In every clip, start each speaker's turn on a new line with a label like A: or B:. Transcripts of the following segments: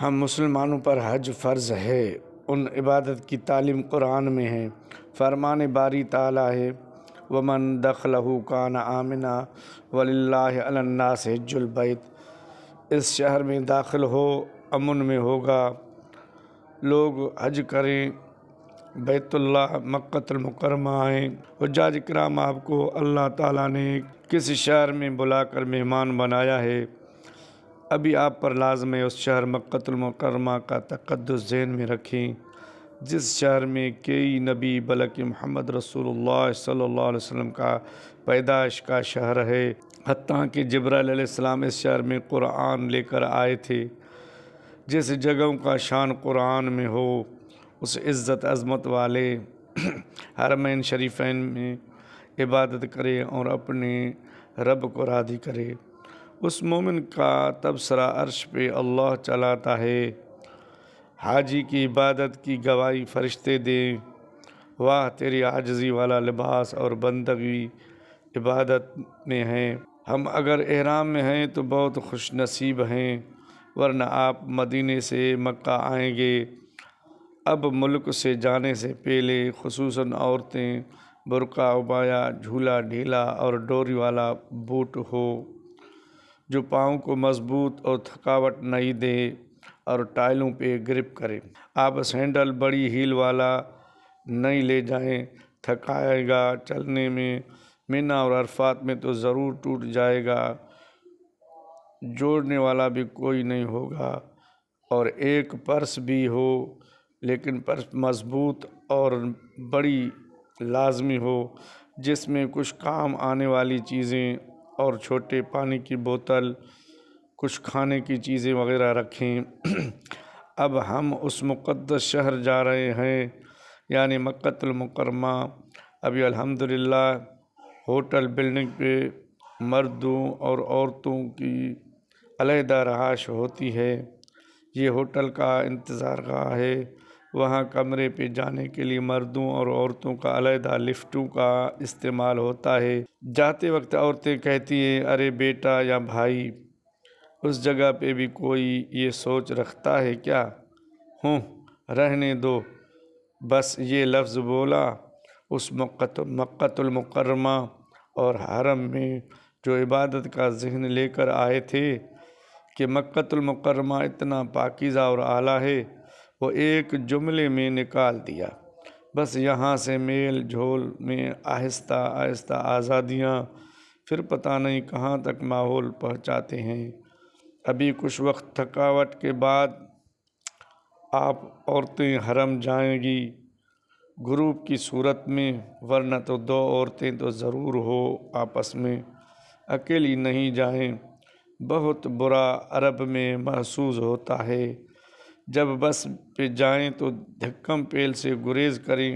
A: ہم مسلمانوں پر حج فرض ہے۔ ان عبادت کی تعلیم قرآن میں ہے۔ فرمان باری تعالیٰ ہے وَمَن دَخَلَهُ كَانَ آمِنًا وَلِلَّهِ عَلَى النَّاسِ حِجُّ الْبَيْتِ۔ اس شہر میں داخل ہو امن میں ہوگا، لوگ حج کریں، بیت اللہ مکۃ المکرمہ آئیں۔ حجاج کرام آپ کو اللہ تعالیٰ نے کسی شہر میں بلا کر مہمان بنایا ہے، ابھی آپ پر لازم ہے اس شہر مکۃ المکرمہ کا تقدس ذہن میں رکھیں، جس شہر میں کئی نبی بلکہ محمد رسول اللہ صلی اللہ علیہ وسلم کا پیدائش کا شہر ہے، حتیٰ کہ جبرائیل علیہ السلام اس شہر میں قرآن لے کر آئے تھے۔ جس جگہوں کا شان قرآن میں ہو، اس عزت عظمت والے حرمین شریفین میں عبادت کرے اور اپنے رب کو راضی کرے۔ اس مومن کا تبصرہ عرش پہ اللہ چلاتا ہے۔ حاجی کی عبادت کی گواہی فرشتے دیں، واہ تیری عاجزی والا لباس اور بندگی عبادت میں ہے۔ ہم اگر احرام میں ہیں تو بہت خوش نصیب ہیں، ورنہ آپ مدینے سے مکہ آئیں گے۔ اب ملک سے جانے سے پہلے خصوصاً عورتیں برقع عبایا، جھولا ڈھیلا اور ڈوری والا بوٹ ہو جو پاؤں کو مضبوط اور تھکاوٹ نہیں دے اور ٹائلوں پہ گرپ کرے۔ آپ سینڈل بڑی ہیل والا نہیں لے جائیں، تھکائے گا چلنے میں، مینا اور عرفات میں تو ضرور ٹوٹ جائے گا، جوڑنے والا بھی کوئی نہیں ہوگا۔ اور ایک پرس بھی ہو، لیکن پرس مضبوط اور بڑی لازمی ہو، جس میں کچھ کام آنے والی چیزیں اور چھوٹے پانی کی بوتل، کچھ کھانے کی چیزیں وغیرہ رکھیں۔ اب ہم اس مقدس شہر جا رہے ہیں، یعنی مکۃ المکرمہ۔ ابھی الحمدللہ ہوٹل بلڈنگ پہ مردوں اور عورتوں کی علیحدہ رہائش ہوتی ہے۔ یہ ہوٹل کا انتظار گاہ ہے، وہاں کمرے پہ جانے کے لیے مردوں اور عورتوں کا علیحدہ لفٹوں کا استعمال ہوتا ہے۔ جاتے وقت عورتیں کہتی ہیں ارے بیٹا یا بھائی، اس جگہ پہ بھی کوئی یہ سوچ رکھتا ہے کیا؟ رہنے دو، بس یہ لفظ بولا اس مکۃ المکرمہ اور حرم میں جو عبادت کا ذہن لے کر آئے تھے کہ مکۃ المکرمہ اتنا پاکیزہ اور اعلیٰ ہے، وہ ایک جملے میں نکال دیا۔ بس یہاں سے میل جھول میں آہستہ آہستہ آزادیاں، پھر پتہ نہیں کہاں تک ماحول پہنچاتے ہیں۔ ابھی کچھ وقت تھکاوٹ کے بعد آپ عورتیں حرم جائیں گی گروپ کی صورت میں، ورنہ تو دو عورتیں تو ضرور ہو آپس میں، اکیلی نہیں جائیں۔ بہت برا عرب میں محسوس ہوتا ہے، جب بس پہ جائیں تو دھکم پیل سے گریز کریں،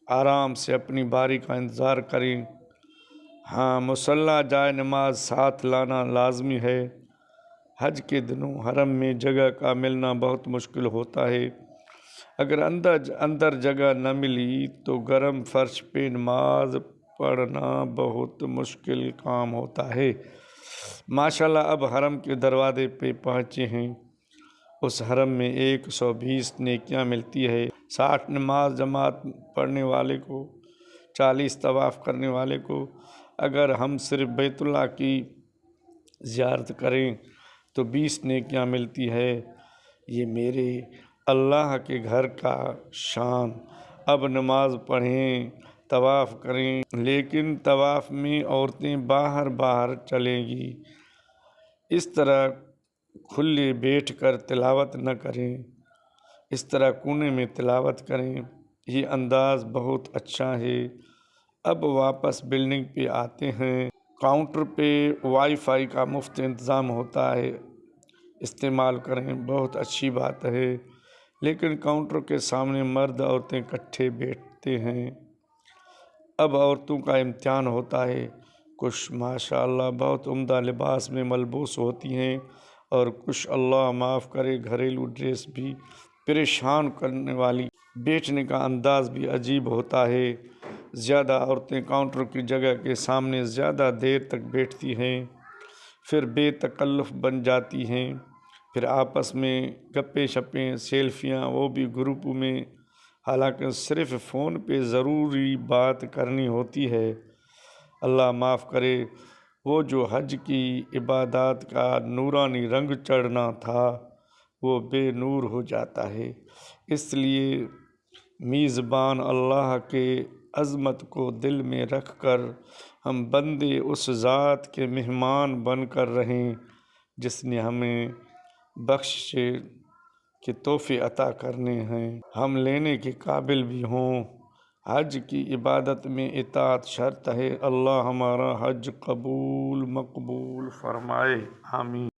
A: آرام سے اپنی باری کا انتظار کریں۔ ہاں، مصلی جائے نماز ساتھ لانا لازمی ہے۔ حج کے دنوں حرم میں جگہ کا ملنا بہت مشکل ہوتا ہے۔ اگر اندر جگہ نہ ملی تو گرم فرش پہ نماز پڑھنا بہت مشکل کام ہوتا ہے۔ ماشاءاللہ اب حرم کے دروازے پہ پہنچے ہیں۔ اس حرم میں 120 نیکیاں ملتی ہے، 60 نماز جماعت پڑھنے والے کو، 40 طواف کرنے والے کو۔ اگر ہم صرف بیت اللہ کی زیارت کریں تو 20 نیکیاں ملتی ہے۔ یہ میرے اللہ کے گھر کا شان۔ اب نماز پڑھیں، طواف کریں، لیکن طواف میں عورتیں باہر چلیں گی، اس طرح کھلے بیٹھ کر تلاوت نہ کریں، اس طرح کونے میں تلاوت کریں۔ یہ انداز بہت اچھا ہے۔ اب واپس بلڈنگ پہ آتے ہیں۔ کاؤنٹر پہ وائی فائی کا مفت انتظام ہوتا ہے، استعمال کریں، بہت اچھی بات ہے، لیکن کاؤنٹر کے سامنے مرد عورتیں اکٹھے بیٹھتے ہیں۔ اب عورتوں کا امتحان ہوتا ہے، کچھ ماشاءاللہ بہت عمدہ لباس میں ملبوس ہوتی ہیں اور کچھ اللہ معاف کرے گھریلو ڈریس بھی پریشان کرنے والی۔ بیٹھنے کا انداز بھی عجیب ہوتا ہے، زیادہ عورتیں کاؤنٹر کی جگہ کے سامنے زیادہ دیر تک بیٹھتی ہیں، پھر بے تکلف بن جاتی ہیں، پھر آپس میں گپیں شپیں سیلفیاں وہ بھی گروپ میں، حالانکہ صرف فون پہ ضروری بات کرنی ہوتی ہے۔ اللہ معاف کرے، وہ جو حج کی عبادات کا نورانی رنگ چڑھنا تھا وہ بے نور ہو جاتا ہے۔ اس لیے میزبان اللہ کے عظمت کو دل میں رکھ کر ہم بندے اس ذات کے مہمان بن کر رہیں جس نے ہمیں بخشش کے تحفے عطا کرنے ہیں، ہم لینے کے قابل بھی ہوں۔ حج کی عبادت میں اطاعت شرط ہے۔ اللہ ہمارا حج قبول مقبول فرمائے، آمین۔